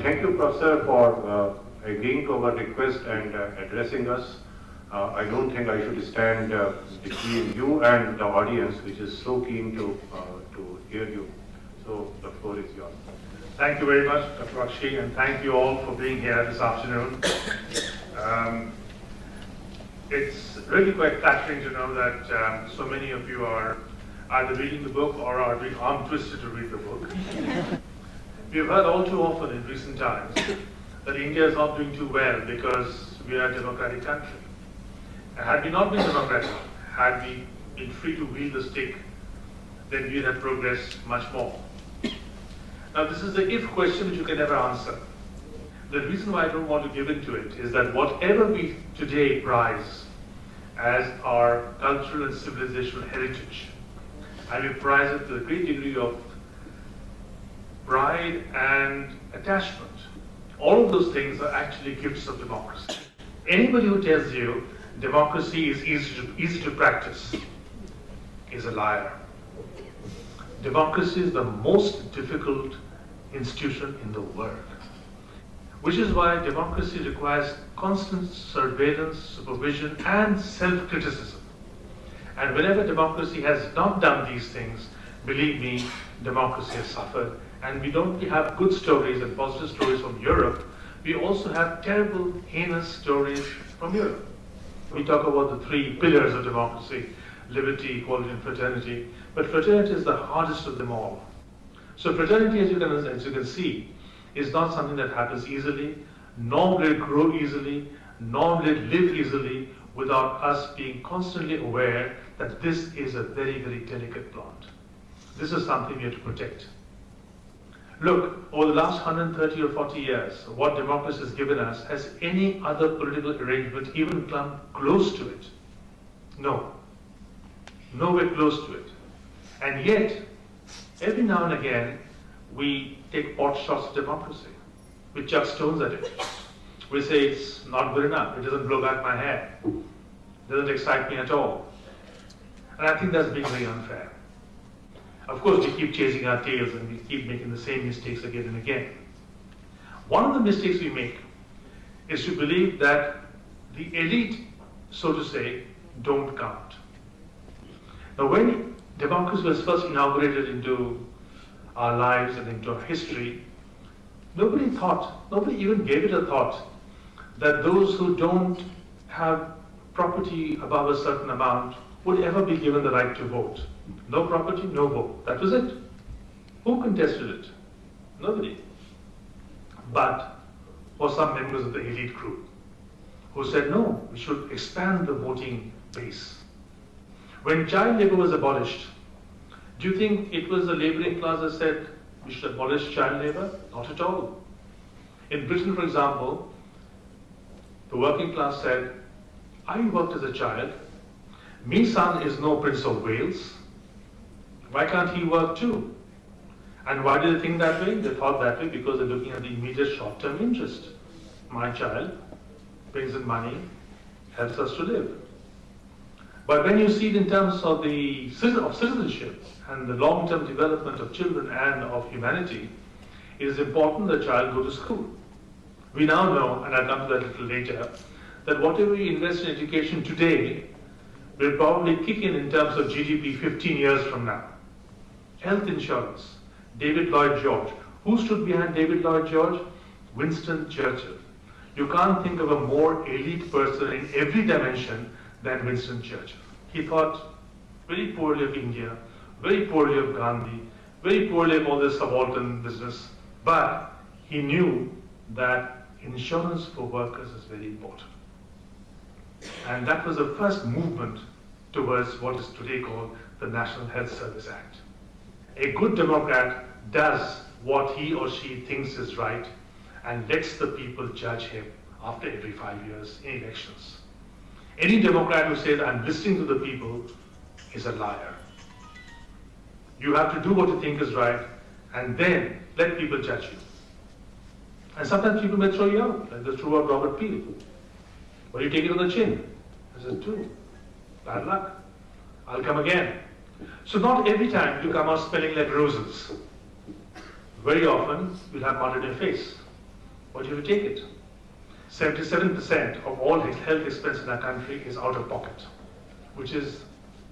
Thank you, Professor, for agreeing to our request and addressing us. I don't think I should stand between you and the audience, which is so keen to hear you. So the floor is yours. Thank you very much, Dr. Bakshi, and thank you all for being here this afternoon. It's really quite flattering to know that so many of you are either reading the book or are being arm twisted to read the book. We've heard all too often in recent times that India is not doing too well because we are a democratic country. And had we not been democratic, had we been free to wield the stick, then we'd have progressed much more. Now, this is the if question which you can never answer. The reason why I don't want to give into it is that whatever we today prize as our cultural and civilizational heritage, and we prize it to a great degree of pride and attachment, all of those things are actually gifts of democracy. Anybody who tells you democracy is easy to practice is a liar. Democracy is the most difficult institution in the world, which is why democracy requires constant surveillance, supervision, and self-criticism. And whenever democracy has not done these things, believe me, democracy has suffered. And we don't only have good stories and positive stories from Europe, we also have terrible, heinous stories from Europe. We talk about the three pillars of democracy: liberty, equality, and fraternity. But fraternity is the hardest of them all. So fraternity, as you can see, is not something that happens easily, nor will it grow easily, nor will it live easily without us being constantly aware that this is a very, very delicate plant. This is something we have to protect. Look, over the last 130 or 40 years, what democracy has given us, has any other political arrangement even come close to it? No. Nowhere close to it. And yet, every now and again, we take pot shots at democracy. We chuck stones at it. We say it's not good enough, it doesn't blow back my hair, it doesn't excite me at all. And I think that's being very unfair. Of course, we keep chasing our tails and we keep making the same mistakes again and again. One of the mistakes we make is to believe that the elite, so to say, don't count. Now, when democracy was first inaugurated into our lives and into our history, nobody even gave it a thought that those who don't have property above a certain amount would ever be given the right to vote. No property, no vote. That was it. Who contested it? Nobody. But for some members of the elite group who said, no, we should expand the voting base. When child labor was abolished, do you think it was the laboring class that said we should abolish child labor? Not at all. In Britain, for example, the working class said, I worked as a child. Me son is no Prince of Wales. Why can't he work too? And why did they think that way? They thought that way because they're looking at the immediate short-term interest. My child brings in money, helps us to live. But when you see it in terms of the citizenship and the long-term development of children and of humanity, it is important that a child go to school. We now know, and I'll come to that a little later, that whatever we invest in education today will probably kick in terms of GDP 15 years from now. Health insurance, David Lloyd George. Who stood behind David Lloyd George? Winston Churchill. You can't think of a more elite person in every dimension than Winston Churchill. He thought very poorly of India, very poorly of Gandhi, very poorly of all this subaltern business, but he knew that insurance for workers is very important. And that was the first movement towards what is today called the National Health Service Act. A good Democrat does what he or she thinks is right and lets the people judge him after every 5 years in elections. Any Democrat who says, I'm listening to the people, is a liar. You have to do what you think is right and then let people judge you. And sometimes people may throw you out, like they threw out Robert Peel. But you take it on the chin. I said, true. Bad luck. I'll come again. So not every time you come out smelling like roses. Very often, you'll have mud in your face. What do you take it? 77% of all health expense in our country is out of pocket, which is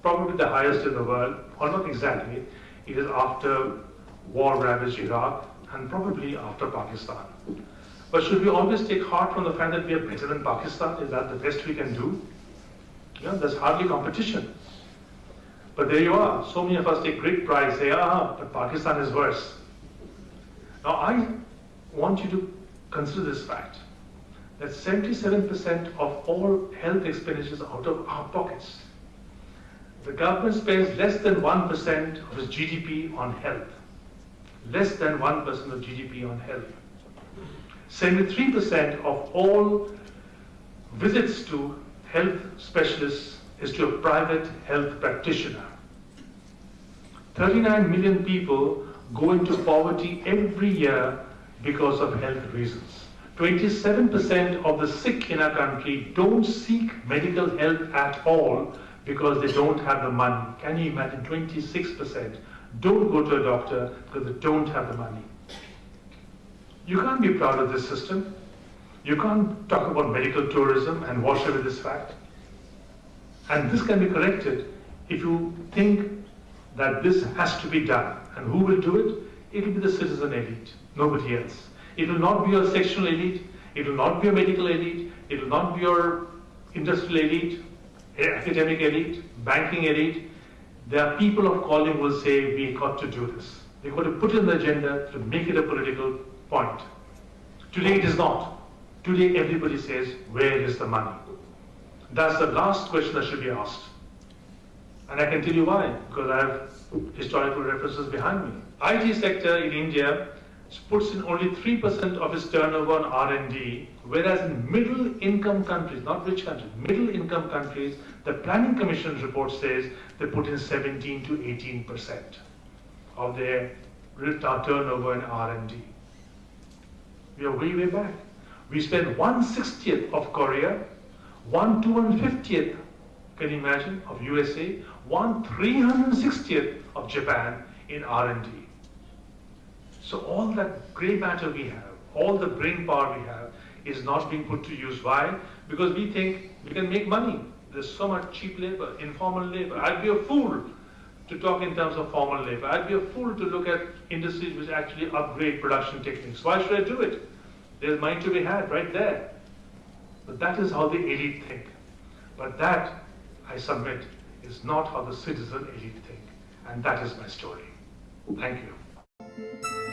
probably the highest in the world, or not exactly. It is after war-ravaged Iraq and probably after Pakistan. But should we always take heart from the fact that we are better than Pakistan? Is that the best we can do? There's hardly competition. But there you are. So many of us take great pride, say, but Pakistan is worse. Now I want you to consider this fact, that 77% of all health expenditures are out of our pockets. The government spends less than 1% of its GDP on health. Less than 1% of GDP on health. 73% of all visits to health specialists is to a private health practitioner. 39 million people go into poverty every year because of health reasons. 27% of the sick in our country don't seek medical help at all because they don't have the money. Can you imagine? 26% don't go to a doctor because they don't have the money. You can't be proud of this system. You can't talk about medical tourism and wash away this fact. And this can be corrected if you think that this has to be done. And who will do it? It will be the citizen elite, nobody else. It will not be your sectional elite, it will not be your medical elite, it will not be your industrial elite, academic elite, banking elite. There are people of calling who will say, we got to do this. They've got to put it in the agenda to make it a political point. Today it is not. Today everybody says, where is the money? That's the last question that should be asked. And I can tell you why, because I have historical references behind me. IT sector in India puts in only 3% of its turnover on R&D, whereas in middle income countries, not rich countries, middle income countries, the Planning Commission report says they put in 17 to 18% of their turnover in R&D. We are way, way back. We spend 1/60th of Korea, 1/250th, can you imagine, of USA, 1/360th of Japan in R&D. So all that grey matter we have, all the brain power we have is not being put to use. Why? Because we think we can make money. There's so much cheap labor, informal labor. I'd be a fool to talk in terms of formal labor. I'd be a fool to look at industries which actually upgrade production techniques. Why should I do it? There's money to be had right there. But that is how the elite think. But that, I submit, is not how the citizen elite think. And that is my story. Thank you.